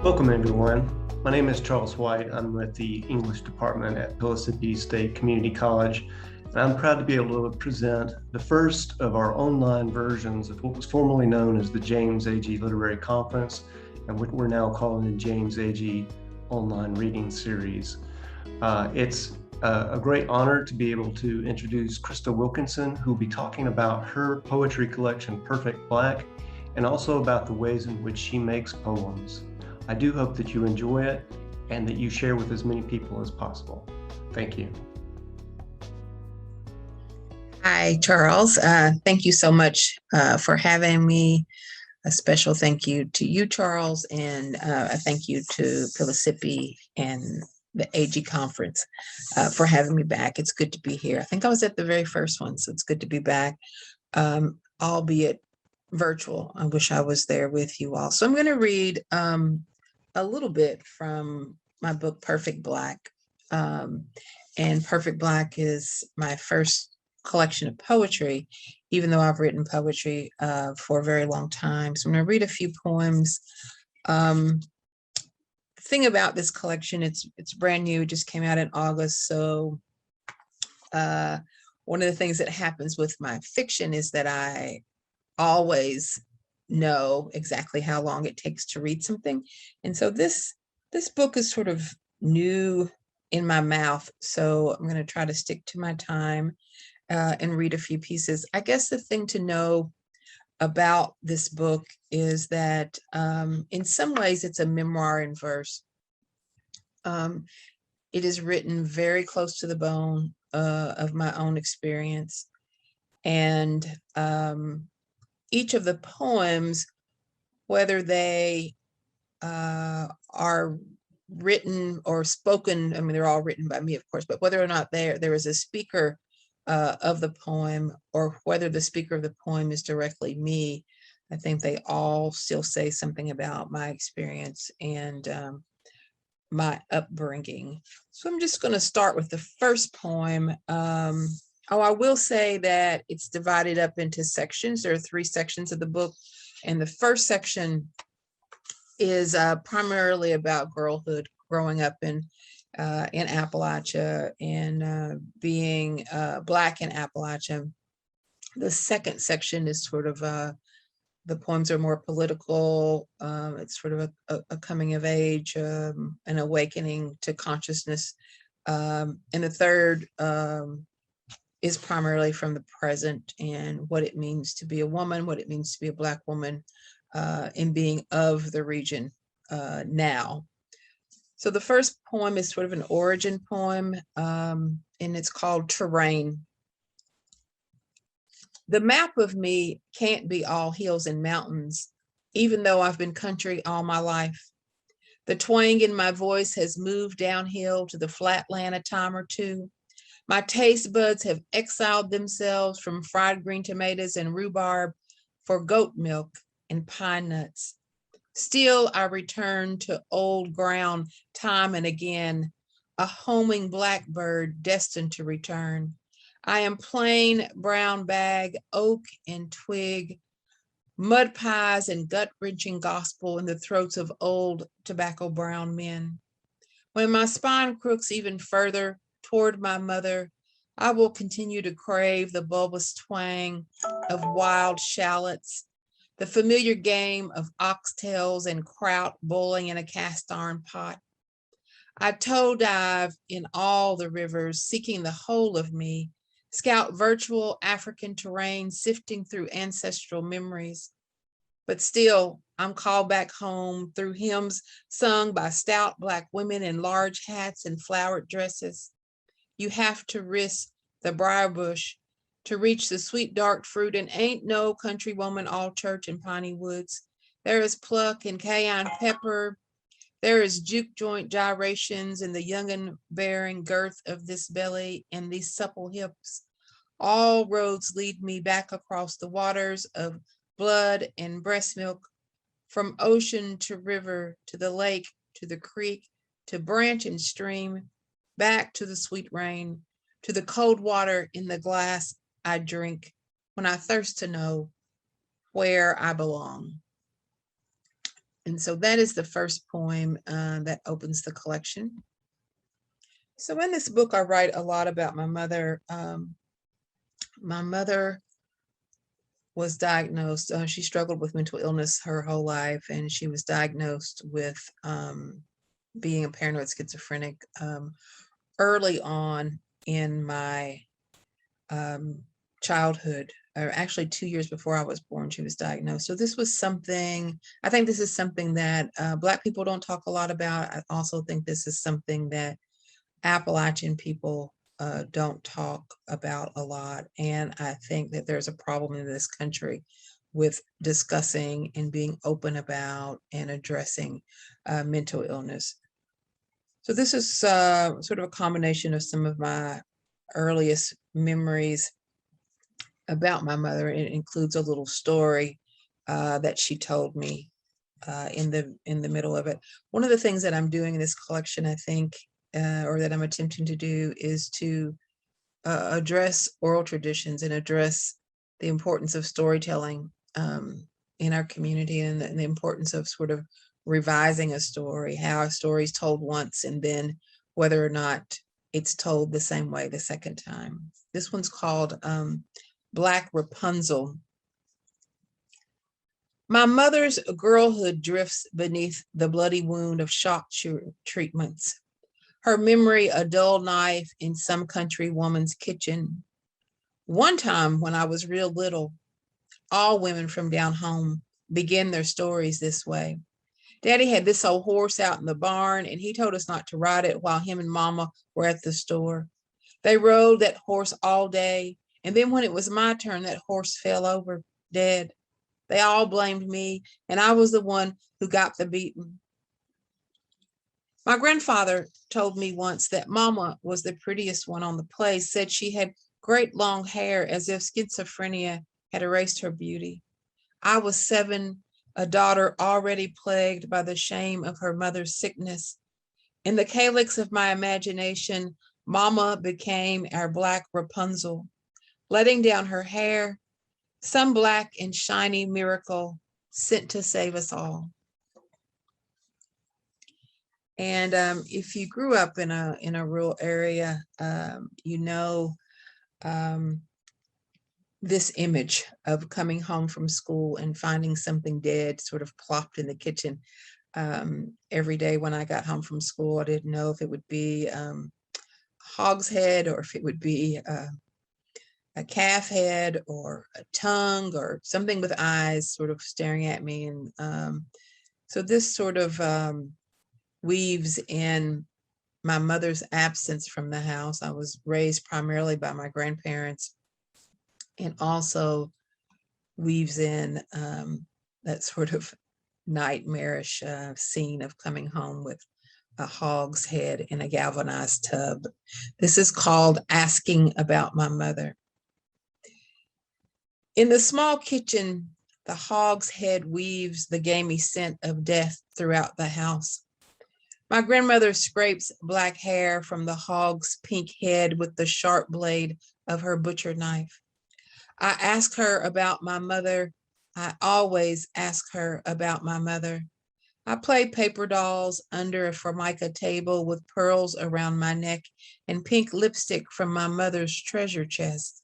Welcome, everyone. My name is Charles White. I'm with the English department at Pellissippi State Community College, and I'm proud to be able to present the first of our online versions of what was formerly known as the James Agee Literary Conference, and what we're now calling the James Agee Online Reading Series. It's a great honor to be able to introduce Krista Wilkinson, who will be talking about her poetry collection, Perfect Black, and also about the ways in which she makes poems. I do hope that you enjoy it and that you share with as many people as possible. Thank you. Hi, Charles. Thank you so much for having me. A special thank you to you, Charles, and a thank you to Pellissippi and the Agee conference for having me back. It's good to be here. I think I was at the very first one, so it's good to be back, albeit virtual. I wish I was there with you all. So I'm going to read a little bit from my book, Perfect Black. And Perfect Black is my first collection of poetry, even though I've written poetry for a very long time. So I'm going to read a few poems. The thing about this collection, it's brand new. It just came out in August. So one of the things that happens with my fiction is that I always know exactly how long it takes to read something. And so this book is sort of new in my mouth. So I'm going to try to stick to my time and read a few pieces. I guess the thing to know about this book is that in some ways it's a memoir in verse. It is written very close to the bone of my own experience. And each of the poems, whether they are written or spoken, I mean, they're all written by me, of course, but whether or not there is a speaker of the poem, or whether the speaker of the poem is directly me, I think they all still say something about my experience and my upbringing. So I'm just going to start with the first poem. I will say that it's divided up into sections. There are 3 sections of the book, and the first section is primarily about girlhood, growing up in Appalachia and being Black in Appalachia. The second section is sort of the poems are more political. It's sort of a coming of age, an awakening to consciousness, and the third is primarily from the present and what it means to be a woman, what it means to be a Black woman, and being of the region now. So the first poem is sort of an origin poem, and it's called Terrain. The map of me can't be all hills and mountains, even though I've been country all my life. The twang in my voice has moved downhill to the flatland a time or two. My taste buds have exiled themselves from fried green tomatoes and rhubarb for goat milk and pine nuts. Still, I return to old ground time and again, a homing blackbird destined to return. I am plain brown bag, oak and twig, mud pies and gut-wrenching gospel in the throats of old tobacco brown men. When my spine crooks even further toward my mother, I will continue to crave the bulbous twang of wild shallots, the familiar game of oxtails and kraut boiling in a cast iron pot. I toe dive in all the rivers, seeking the whole of me, scout virtual African terrain, sifting through ancestral memories. But still, I'm called back home through hymns sung by stout Black women in large hats and flowered dresses. You have to risk the briar bush to reach the sweet dark fruit, and ain't no country woman all church in piney woods. There is pluck and cayenne pepper. There is juke joint gyrations in the young'un bearing girth of this belly and these supple hips. All roads lead me back across the waters of blood and breast milk, from ocean to river, to the lake, to the creek, to branch and stream, back to the sweet rain, to the cold water in the glass I drink when I thirst to know where I belong. And so that is the first poem that opens the collection. So in this book, I write a lot about my mother. My mother was diagnosed, she struggled with mental illness her whole life, and she was diagnosed with being a paranoid schizophrenic early on in my childhood, or actually 2 years before I was born, she was diagnosed. So this was something, I think this is something that Black people don't talk a lot about. I also think this is something that Appalachian people don't talk about a lot. And I think that there's a problem in this country with discussing and being open about and addressing mental illness. So this is sort of a combination of some of my earliest memories about my mother. It includes a little story that she told me in the middle of it. One of the things that I'm doing in this collection, I think, or that I'm attempting to do, is to address oral traditions and address the importance of storytelling in our community, and the importance of sort of revising a story, how a story is told once and then whether or not it's told the same way the second time. This one's called Black Rapunzel. My mother's girlhood drifts beneath the bloody wound of shock treatments. Her memory a dull knife in some country woman's kitchen. One time when I was real little, all women from down home begin their stories this way. Daddy had this old horse out in the barn, and he told us not to ride it while him and Mama were at the store. They rode that horse all day, and then when it was my turn, that horse fell over dead. They all blamed me, and I was the one who got the beating. My grandfather told me once that Mama was the prettiest one on the place, said she had great long hair as if schizophrenia had erased her beauty. I was 7, a daughter already plagued by the shame of her mother's sickness. In the calyx of my imagination, Mama became our Black Rapunzel, letting down her hair, some black and shiny miracle sent to save us all. And if you grew up in a rural area, you know this image of coming home from school and finding something dead sort of plopped in the kitchen. Every day when I got home from school, I didn't know if it would be a hog's head or if it would be a calf head or a tongue or something with eyes sort of staring at me. And so this sort of weaves in my mother's absence from the house. I was raised primarily by my grandparents, and also weaves in that sort of nightmarish scene of coming home with a hog's head in a galvanized tub. This is called Asking About My Mother. In the small kitchen, the hog's head weaves the gamey scent of death throughout the house. My grandmother scrapes black hair from the hog's pink head with the sharp blade of her butcher knife. I ask her about my mother. I always ask her about my mother. I play paper dolls under a formica table with pearls around my neck and pink lipstick from my mother's treasure chest.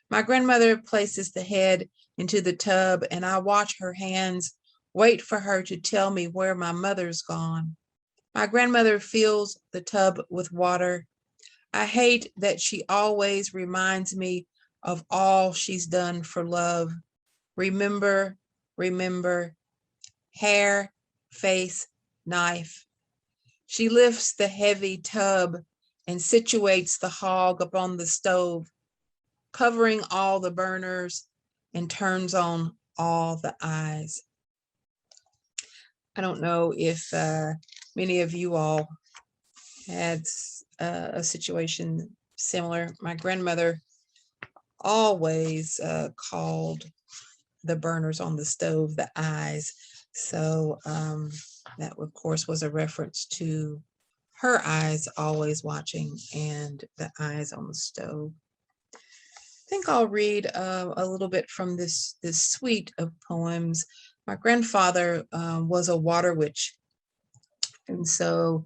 My grandmother places the head into the tub, and I watch her hands, wait for her to tell me where my mother's gone. My grandmother fills the tub with water. I hate that she always reminds me of all she's done for love. Remember, remember, hair, face, knife. She lifts the heavy tub and situates the hog upon the stove, covering all the burners, and turns on all the eyes. I don't know if many of you all had a situation similar. My grandmother always called the burners on the stove the eyes. So that, of course, was a reference to her eyes always watching and the eyes on the stove. I think I'll read a little bit from this suite of poems My grandfather was a water witch. And so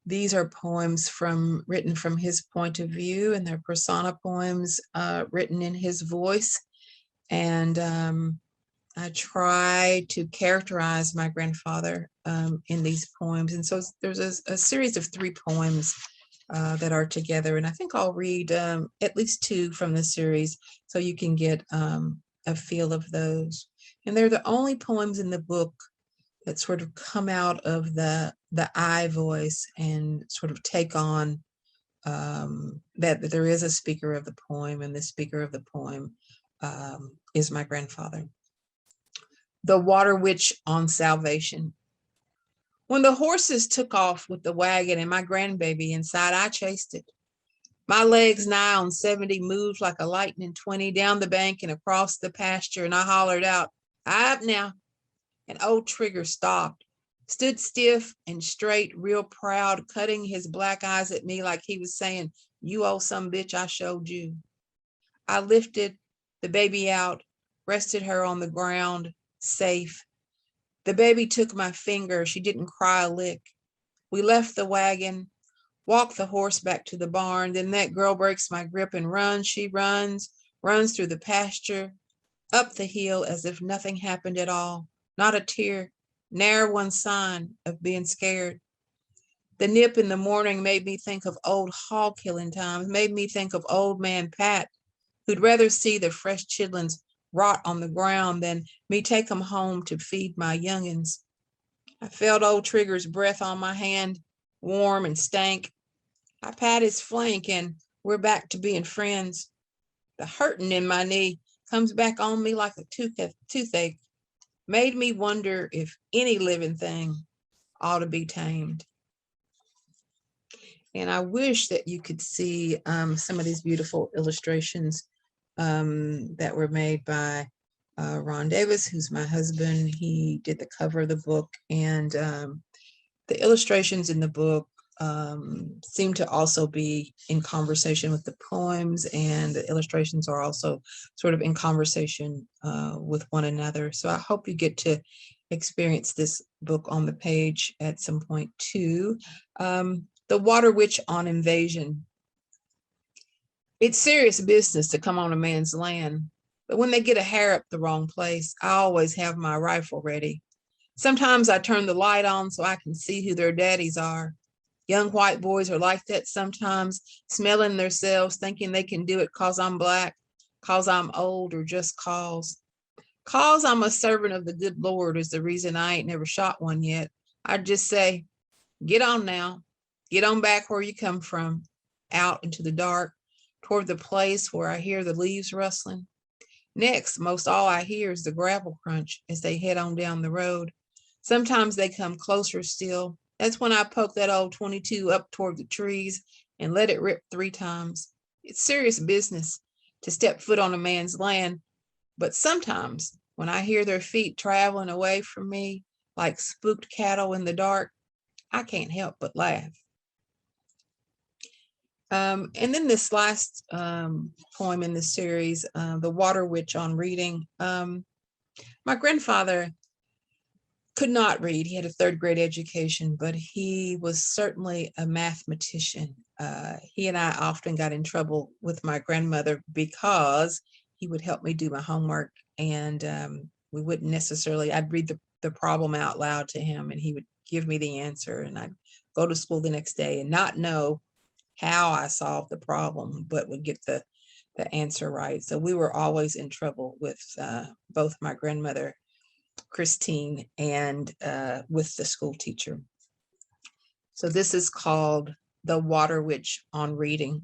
these are poems written from his point of view, and they're persona poems written in his voice. And I try to characterize my grandfather in these poems. And so there's a series of 3 poems that are together. And I think I'll read at least 2 from the series so you can get a feel of those. And they're the only poems in the book that sort of come out of the I voice and sort of take on that there is a speaker of the poem, and the speaker of the poem is my grandfather. The Water Witch on Salvation. When the horses took off with the wagon and my grandbaby inside, I chased it. My legs nigh on 70 moved like a lightning 20 down the bank and across the pasture, and I hollered out, "Up now." And old Trigger stopped, stood stiff and straight, real proud, cutting his black eyes at me like he was saying, "You old some bitch, I showed you." I lifted the baby out, rested her on the ground, safe. The baby took my finger. She didn't cry a lick. We left the wagon, walked the horse back to the barn. Then that girl breaks my grip and runs. She runs through the pasture, up the hill as if nothing happened at all. Not a tear, ne'er one sign of being scared. The nip in the morning made me think of old hog killing times, made me think of old man Pat, who'd rather see the fresh chitlins rot on the ground than me take them home to feed my youngins. I felt old Trigger's breath on my hand, warm and stank. I pat his flank and we're back to being friends. The hurting in my knee comes back on me like a toothache. Made me wonder if any living thing ought to be tamed. And I wish that you could see some of these beautiful illustrations that were made by Ron Davis, who's my husband. He did the cover of the book, and the illustrations in the book seem to also be in conversation with the poems, and the illustrations are also sort of in conversation with one another. So I hope you get to experience this book on the page at some point too. The Water Witch on Invasion. It's serious business to come on a man's land, but when they get a hair up the wrong place, I always have my rifle ready. Sometimes I turn the light on so I can see who their daddies are. Young white boys are like that sometimes, smelling themselves, thinking they can do it cause I'm black, cause I'm old, or just cause. Cause I'm a servant of the good Lord is the reason I ain't never shot one yet. I'd just say, get on now, get on back where you come from, out into the dark, toward the place where I hear the leaves rustling. Next, most all I hear is the gravel crunch as they head on down the road. Sometimes they come closer still. That's when I poke that old 22 up toward the trees and let it rip 3 times. It's serious business to step foot on a man's land, but sometimes when I hear their feet traveling away from me like spooked cattle in the dark, I can't help but laugh. And then this last poem in this series, The Water Witch on Reading. My grandfather could not read. He had a 3rd grade education, but he was certainly a mathematician. He and I often got in trouble with my grandmother because he would help me do my homework, and we wouldn't necessarily, I'd read the problem out loud to him and he would give me the answer, and I'd go to school the next day and not know how I solved the problem, but would get the answer right. So we were always in trouble with both my grandmother, Christine, and with the school teacher. So this is called The Water Witch on Reading.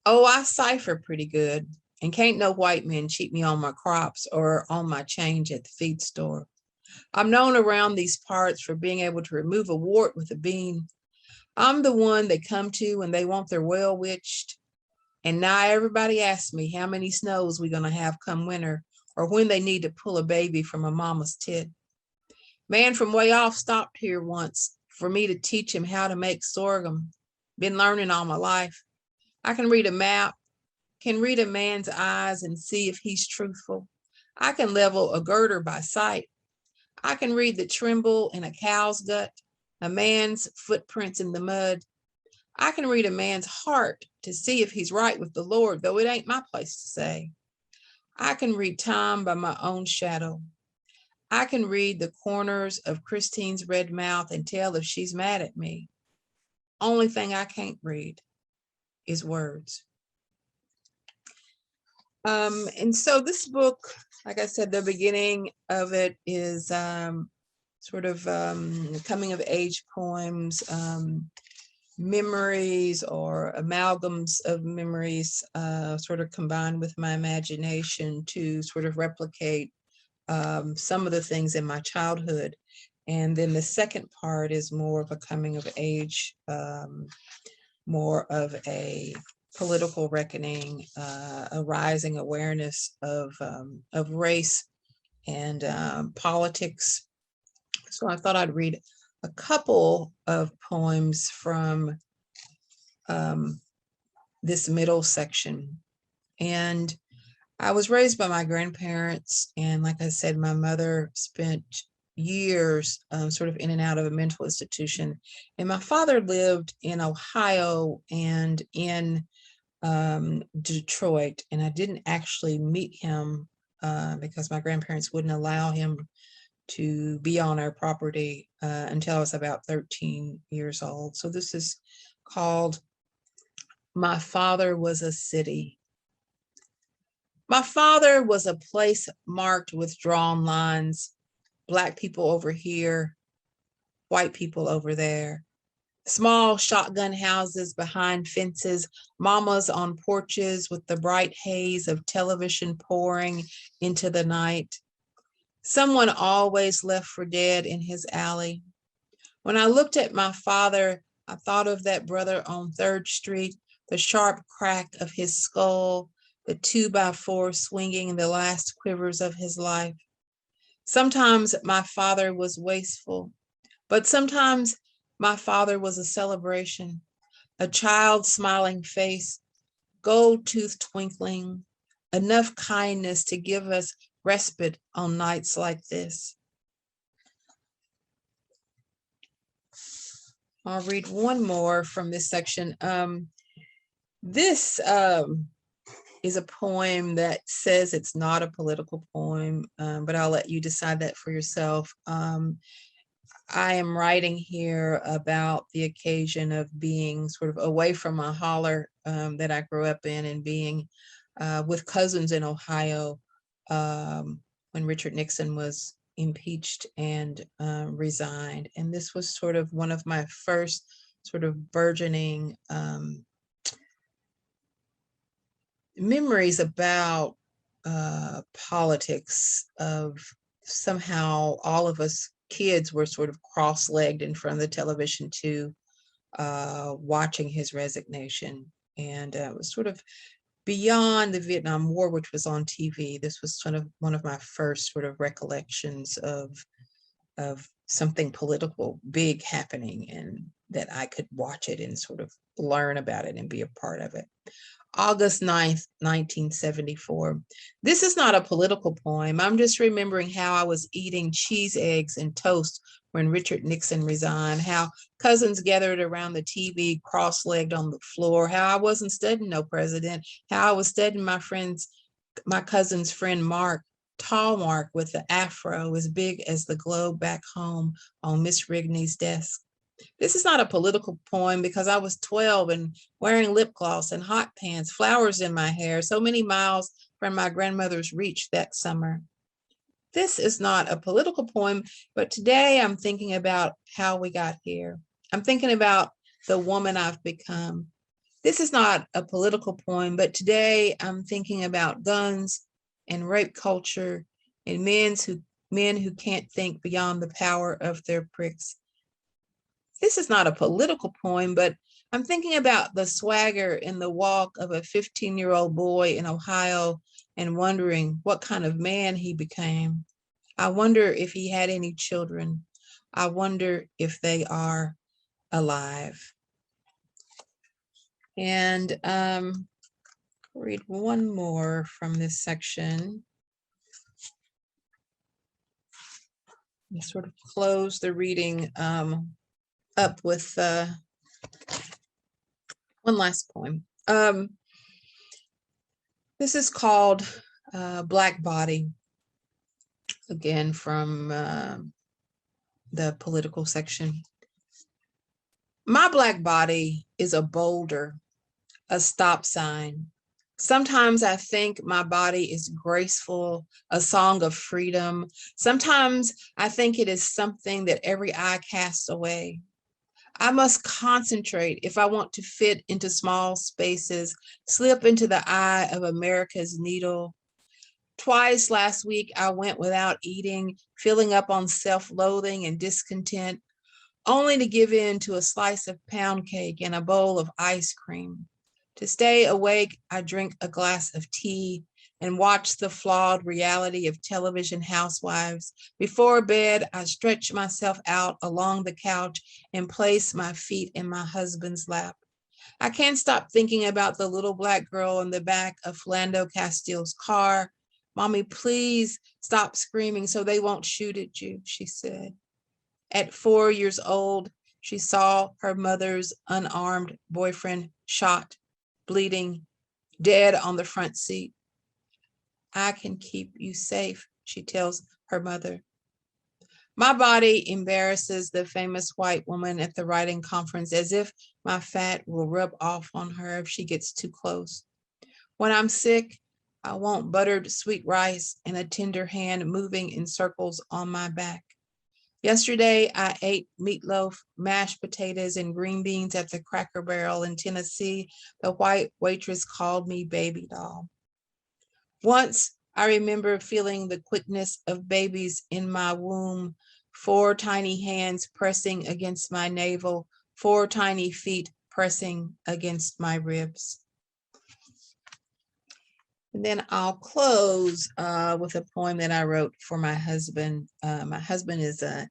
Oh, I cipher pretty good, and can't no white men cheat me on my crops or on my change at the feed store. I'm known around these parts for being able to remove a wart with a bean. I'm the one they come to when they want their well witched. And now everybody asks me how many snows we're going to have come winter, or when they need to pull a baby from a mama's tit. Man from way off stopped here once for me to teach him how to make sorghum. Been learning all my life. I can read a map, can read a man's eyes and see if he's truthful. I can level a girder by sight. I can read the tremble in a cow's gut, a man's footprints in the mud. I can read a man's heart to see if he's right with the Lord, though it ain't my place to say. I can read time by my own shadow. I can read the corners of Christine's red mouth and tell if she's mad at me. Only thing I can't read is words. And so this book, like I said, the beginning of it is sort of coming of age poems, memories or amalgams of memories, sort of combined with my imagination to sort of replicate some of the things in my childhood. And then the second part is more of a coming of age, more of a political reckoning, a rising awareness of race and politics. So I thought I'd read a couple of poems from this middle section. And I was raised by my grandparents, and like I said, my mother spent years sort of in and out of a mental institution. And my father lived in Ohio and in Detroit, and I didn't actually meet him because my grandparents wouldn't allow him to be on our property until I was about 13 years old. So this is called My Father Was a City. My father was a place marked with drawn lines, Black people over here, white people over there. Small shotgun houses behind fences, mamas on porches with the bright haze of television pouring into the night. Someone always left for dead in his alley. When I looked at my father, I thought of that brother on 3rd Street, the sharp crack of his skull, the 2x4 swinging the last quivers of his life. Sometimes my father was wasteful, but sometimes my father was a celebration, a child's smiling face, gold tooth twinkling, enough kindness to give us respite on nights like this. I'll read one more from this section. This is a poem that says it's not a political poem, but I'll let you decide that for yourself. I am writing here about the occasion of being sort of away from my holler that I grew up in and being with cousins in Ohio when Richard Nixon was impeached and resigned. And this was sort of one of my first sort of burgeoning memories about politics, of somehow all of us kids were sort of cross-legged in front of the television too, watching his resignation. And it was sort of beyond the Vietnam War, which was on TV. This was sort of one of my first sort of recollections of something political big happening, and that I could watch it and sort of learn about it and be a part of it. August 9th, 1974. This is not a political poem. I'm just remembering how I was eating cheese, eggs, and toast when Richard Nixon resigned, how cousins gathered around the TV cross-legged on the floor, how I wasn't studying no president, how I was studying my cousin's friend Mark, tall Mark with the afro as big as the globe back home on Miss Rigney's desk. This is not a political poem because I was 12 and wearing lip gloss and hot pants, flowers in my hair, so many miles from my grandmother's reach that summer. This is not a political poem, but today I'm thinking about how we got here. I'm thinking about the woman I've become. This is not a political poem, but today I'm thinking about guns and rape culture and men who can't think beyond the power of their pricks. This is not a political poem, but I'm thinking about the swagger in the walk of a 15-year-old boy in Ohio and wondering what kind of man he became. I wonder if he had any children. I wonder if they are alive. And read one more from this section. me sort of close the reading up with one last poem. This is called Black Body, again from the political section. My black body is a boulder, a stop sign. Sometimes I think my body is graceful, a song of freedom. Sometimes I think it is something that every eye casts away. I must concentrate if I want to fit into small spaces, slip into the eye of America's needle. Twice last week, I went without eating, filling up on self-loathing and discontent, only to give in to a slice of pound cake and a bowl of ice cream. To stay awake, I drink a glass of tea and watch the flawed reality of television housewives. Before bed, I stretch myself out along the couch and place my feet in my husband's lap. I can't stop thinking about the little black girl in the back of Philando Castile's car. Mommy, please stop screaming so they won't shoot at you, she said. At 4 years old, she saw her mother's unarmed boyfriend shot, bleeding, dead on the front seat. I can keep you safe, she tells her mother. My body embarrasses the famous white woman at the writing conference as if my fat will rub off on her if she gets too close. When I'm sick, I want buttered sweet rice and a tender hand moving in circles on my back. Yesterday, I ate meatloaf, mashed potatoes, and green beans at the Cracker Barrel in Tennessee. The white waitress called me baby doll. Once, I remember feeling the quickness of babies in my womb, 4 tiny hands pressing against my navel, 4 tiny feet pressing against my ribs. And then I'll close with a poem that I wrote for my husband. My husband is a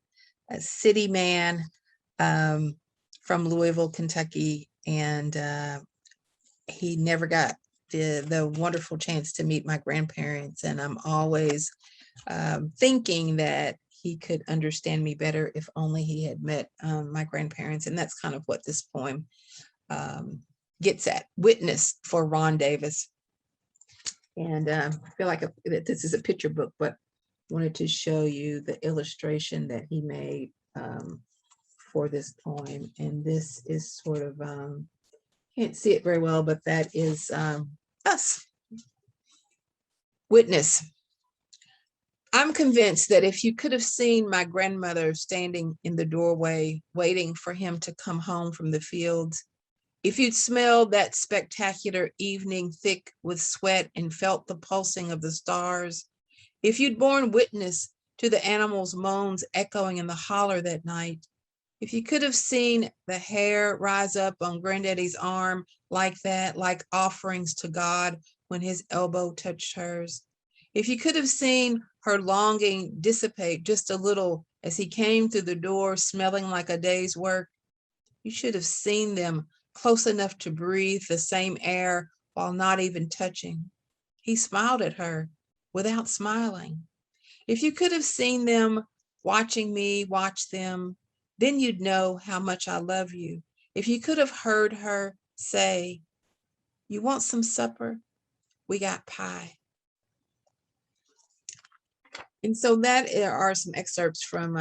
city man from Louisville, Kentucky, and he never got the wonderful chance to meet my grandparents. And I'm always thinking that he could understand me better if only he had met my grandparents. And that's kind of what this poem gets at. Witness for Ron Davis. And I feel like this is a picture book, but wanted to show you the illustration that he made for this poem. And this is sort of, can't see it very well, but that is us. Witness. I'm convinced that if you could have seen my grandmother standing in the doorway, waiting for him to come home from the fields, if you'd smelled that spectacular evening thick with sweat and felt the pulsing of the stars, if you'd borne witness to the animals' moans echoing in the holler that night, if you could have seen the hair rise up on Granddaddy's arm like that, like offerings to God when his elbow touched hers, if you could have seen her longing dissipate just a little as he came through the door smelling like a day's work, you should have seen them close enough to breathe the same air while not even touching. He smiled at her without smiling. If you could have seen them watching me watch them, then you'd know how much I love you. If you could have heard her say, "You want some supper? We got pie." And so that are some excerpts from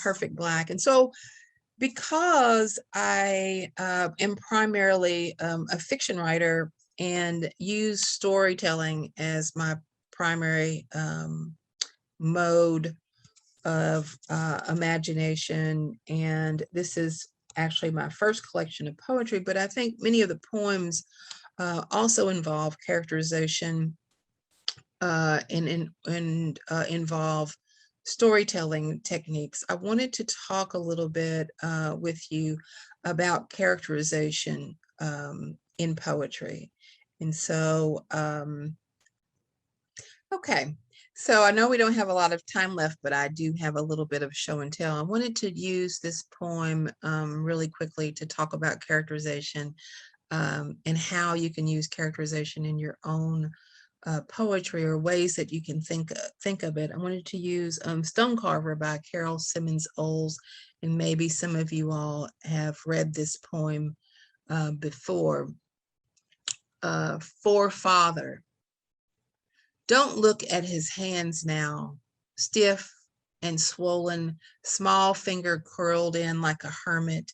Perfect Black. And so because I am primarily a fiction writer and use storytelling as my primary mode of imagination, and this is actually my first collection of poetry, but I think many of the poems also involve characterization and involve storytelling techniques. I wanted to talk a little bit with you about characterization in poetry. And so, okay. So I know we don't have a lot of time left, but I do have a little bit of show and tell. I wanted to use this poem really quickly to talk about characterization and how you can use characterization in your own poetry or ways that you can think of it. I wanted to use Stonecarver by Carol Simmons Olds, and maybe some of you all have read this poem before. For Father. Don't look at his hands now, stiff and swollen, small finger curled in like a hermit,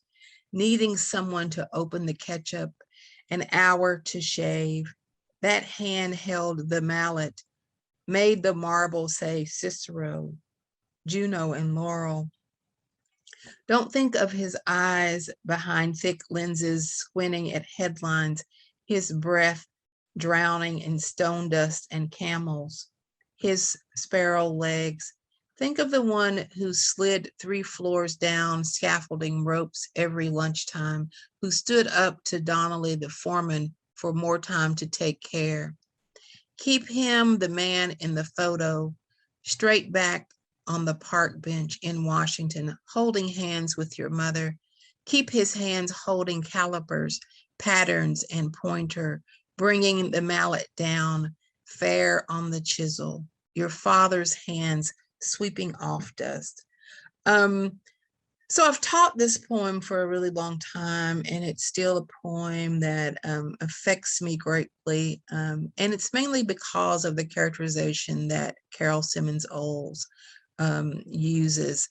needing someone to open the ketchup, an hour to shave. That hand held the mallet, made the marble say Cicero, Juno, and Laurel. Don't think of his eyes behind thick lenses, squinting at headlines, his breath drowning in stone dust and camels, his sparrow legs. Think of the one who slid 3 floors down scaffolding ropes every lunchtime, who stood up to Donnelly, the foreman, for more time to take care. Keep him, the man in the photo, straight back on the park bench in Washington, holding hands with your mother. Keep his hands holding calipers, patterns, and pointer, bringing the mallet down, fair on the chisel. Your father's hands sweeping off dust. So I've taught this poem for a really long time, and it's still a poem that affects me greatly. And it's mainly because of the characterization that Carol Simmons Olds uses.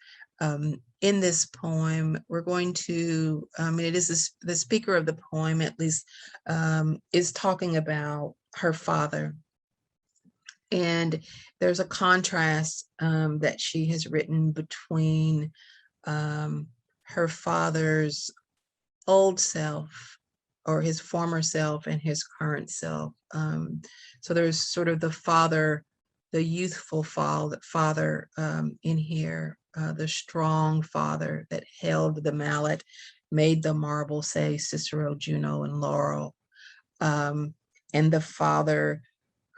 In this poem, we're going to, it is the speaker of the poem, at least, is talking about her father. And there's a contrast that she has written between her father's old self, or his former self, and his current self. So there's sort of the father, the youthful father in here, the strong father that held the mallet, made the marble say Cicero, Juno, and Laurel, and the father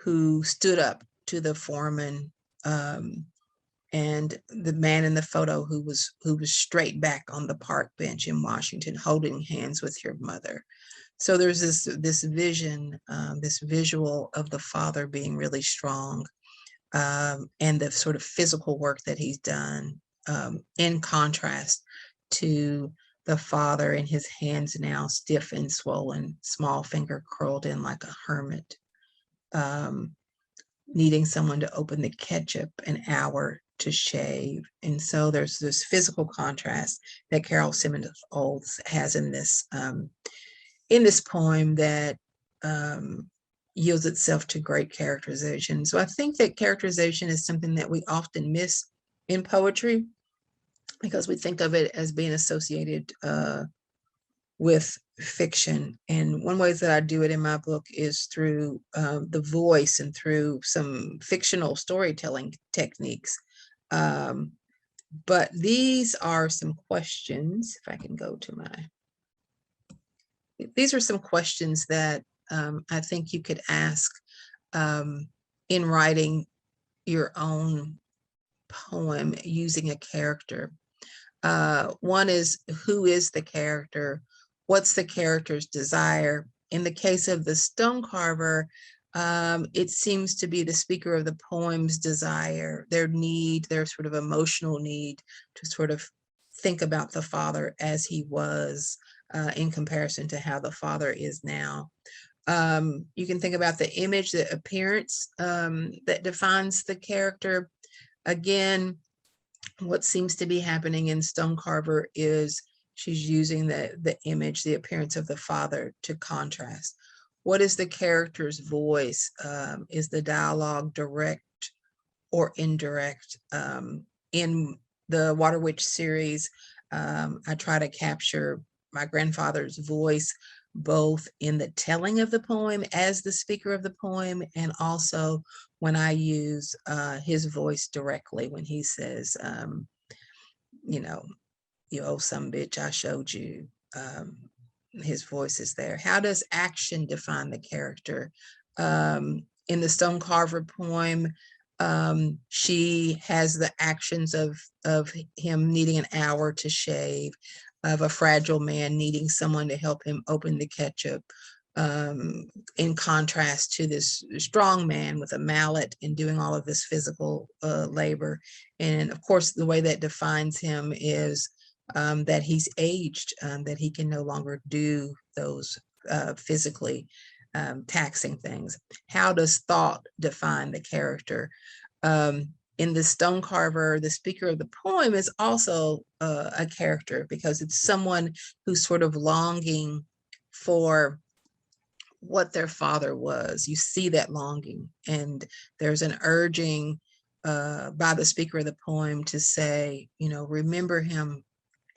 who stood up to the foreman, and the man in the photo who was straight back on the park bench in Washington, holding hands with your mother. So there's this vision, this visual of the father being really strong, and the sort of physical work that he's done, in contrast to the father and his hands now stiff and swollen, small finger curled in like a hermit, needing someone to open the ketchup, an hour to shave. And so there's this physical contrast that Carol Simmons Olds has in this poem that yields itself to great characterization. So I think that characterization is something that we often miss in poetry, because we think of it as being associated with fiction. And one way that I do it in my book is through the voice and through some fictional storytelling techniques. But these are some questions, if I can go to these are some questions that I think you could ask in writing your own poem using a character. One is, who is the character? What's the character's desire? In the case of the Stonecarver, it seems to be the speaker of the poem's desire, their need, their sort of emotional need to sort of think about the father as he was in comparison to how the father is now. You can think about the image, the appearance that defines the character. Again, what seems to be happening in Stonecarver is she's using the image, the appearance of the father to contrast. What is the character's voice? Is the dialogue direct or indirect? In the Water Witch series, I try to capture my grandfather's voice, both in the telling of the poem as the speaker of the poem, and also when I use his voice directly, when he says, you know, you owe some bitch, I showed you. His voice is there. How does action define the character? In the Stonecarver poem, she has the actions of him needing an hour to shave, of a fragile man needing someone to help him open the ketchup, in contrast to this strong man with a mallet and doing all of this physical labor. And of course, the way that defines him is that he's aged, that he can no longer do those physically taxing things. How does thought define the character? In the stone carver, the speaker of the poem is also a character, because it's someone who's sort of longing for what their father was. You see that longing, and there's an urging by the speaker of the poem to say, you know, remember him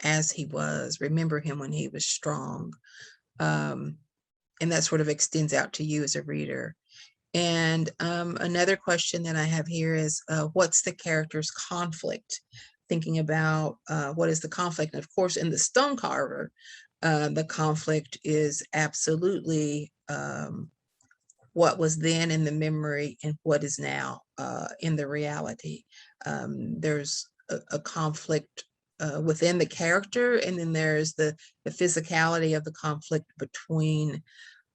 as he was, remember him when he was strong. And that sort of extends out to you as a reader. And another question that I have here is, what's the character's conflict? Thinking about what is the conflict? And of course, in the stone carver, the conflict is absolutely what was then in the memory and what is now in the reality. There's a conflict within the character, and then there's the physicality of the conflict between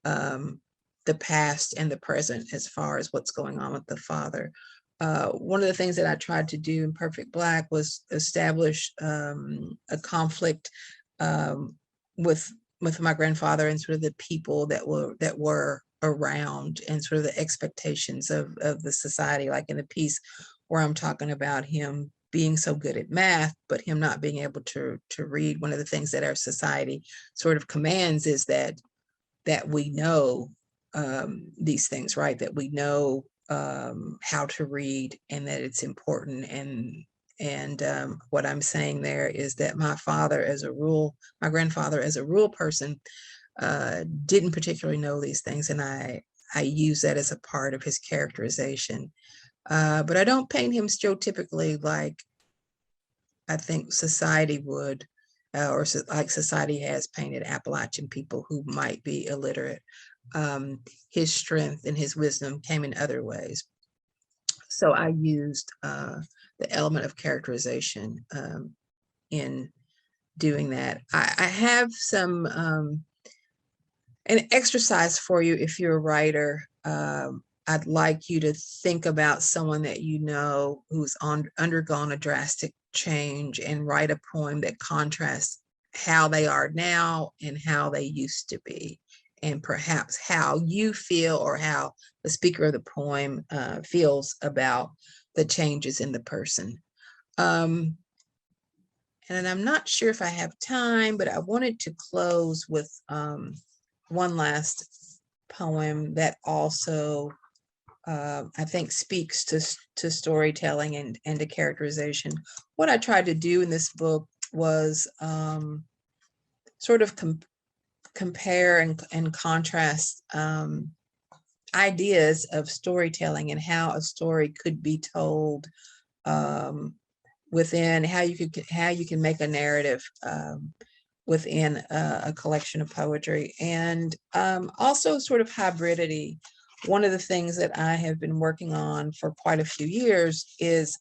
the past and the present as far as what's going on with the father. One of the things that I tried to do in Perfect Black was establish a conflict with my grandfather and sort of the people that were around, and sort of the expectations of the society, like in the piece where I'm talking about him being so good at math, but him not being able to read. One of the things that our society sort of commands is that we know these things, right? That we know how to read, and that it's important. And what I'm saying there is that my grandfather as a rural person didn't particularly know these things, and I use that as a part of his characterization. But I don't paint him stereotypically like I think society would, or like society has painted Appalachian people who might be illiterate. His strength and his wisdom came in other ways. So I used the element of characterization in doing that. I have some an exercise for you if you're a writer. I'd like you to think about someone that you know who's undergone a drastic change, and write a poem that contrasts how they are now and how they used to be, and perhaps how you feel, or how the speaker of the poem feels about the changes in the person. And I'm not sure if I have time, but I wanted to close with one last poem that also I think speaks to storytelling and to characterization. What I tried to do in this book was sort of compare and contrast ideas of storytelling, and how a story could be told within, how you can make a narrative within a collection of poetry, and also sort of hybridity. One of the things that I have been working on for quite a few years is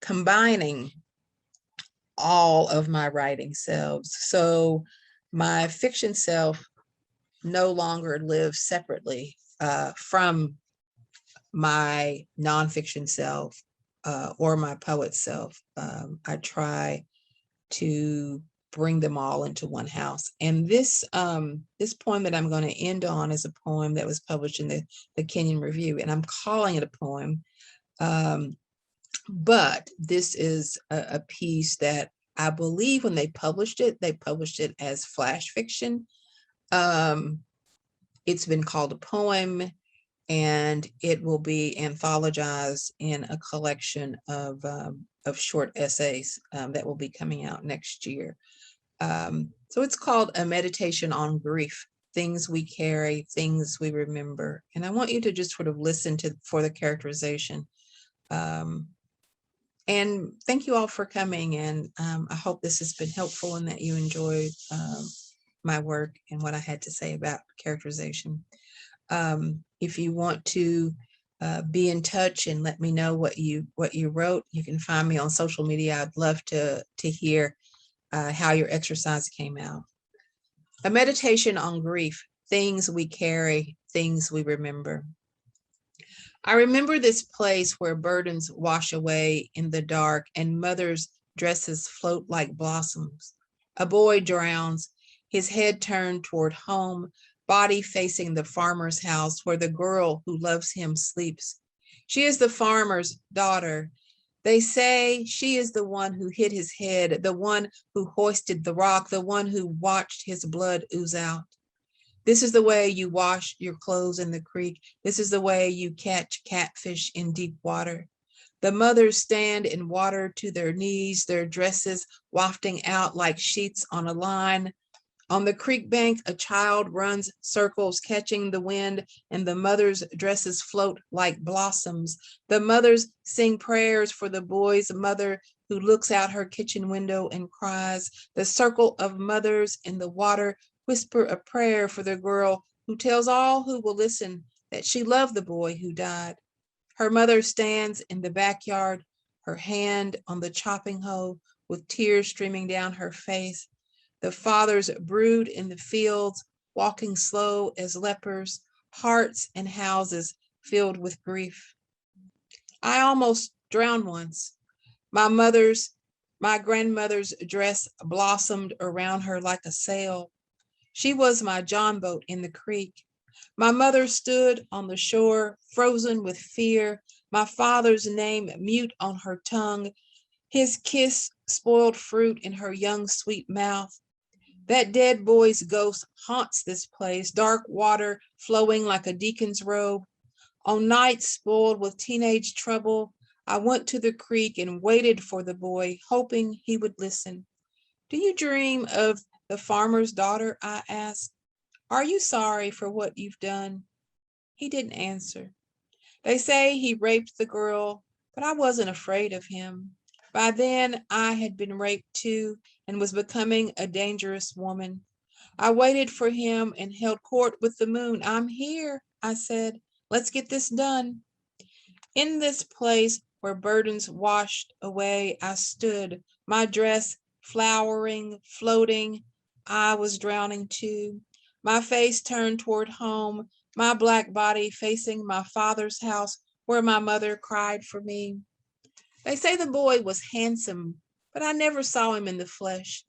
combining all of my writing selves. So my fiction self no longer lives separately from my nonfiction self or my poet self. I try to bring them all into one house. And this this poem that I'm going to end on is a poem that was published in the Kenyon Review, and I'm calling it a poem. But this is a piece that I believe when they published it as flash fiction. It's been called a poem, and it will be anthologized in a collection of short essays that will be coming out next year. So it's called A Meditation on Grief, Things We Carry, Things We Remember. And I want you to just sort of listen for the characterization. And thank you all for coming. And I hope this has been helpful and that you enjoyed my work and what I had to say about characterization. If you want to be in touch and let me know what you wrote, you can find me on social media. I'd love to hear how your exercise came out. A Meditation on Grief, things we carry, things we remember. I remember this place where burdens wash away in the dark and mothers' dresses float like blossoms. A boy drowns, his head turned toward home, body facing the farmer's house where the girl who loves him sleeps. She is the farmer's daughter. They say she is the one who hit his head, the one who hoisted the rock, the one who watched his blood ooze out. This is the way you wash your clothes in the creek. This is the way you catch catfish in deep water. The mothers stand in water to their knees, their dresses wafting out like sheets on a line. On the creek bank, a child runs circles, catching the wind, and the mother's dresses float like blossoms. The mothers sing prayers for the boy's mother who looks out her kitchen window and cries. The circle of mothers in the water whisper a prayer for the girl who tells all who will listen that she loved the boy who died. Her mother stands in the backyard, her hand on the chopping hoe with tears streaming down her face. The fathers brood in the fields, walking slow as lepers, hearts and houses filled with grief. I almost drowned once. My grandmother's dress blossomed around her like a sail. She was my John boat in the creek. My mother stood on the shore, frozen with fear, my father's name mute on her tongue, his kiss spoiled fruit in her young sweet mouth. That dead boy's ghost haunts this place, dark water flowing like a deacon's robe. On nights spoiled with teenage trouble, I went to the creek and waited for the boy, hoping he would listen. Do you dream of the farmer's daughter? I asked. Are you sorry for what you've done? He didn't answer. They say he raped the girl, but I wasn't afraid of him. By then, I had been raped too and was becoming a dangerous woman. I waited for him and held court with the moon. I'm here, I said. Let's get this done. In this place where burdens washed away, I stood, my dress flowering, floating. I was drowning too. My face turned toward home, my black body facing my father's house where my mother cried for me. They say the boy was handsome, but I never saw him in the flesh.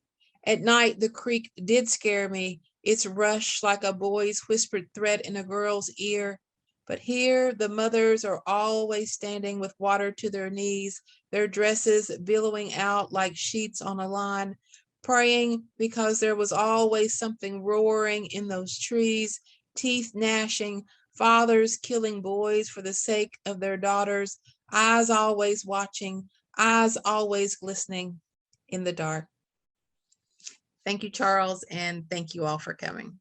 At night, the creek did scare me, its rush like a boy's whispered threat in a girl's ear. But here, the mothers are always standing with water to their knees, their dresses billowing out like sheets on a line, praying because there was always something roaring in those trees, teeth gnashing, fathers killing boys for the sake of their daughters, eyes always watching, eyes always glistening in the dark. Thank you, Charles, and thank you all for coming.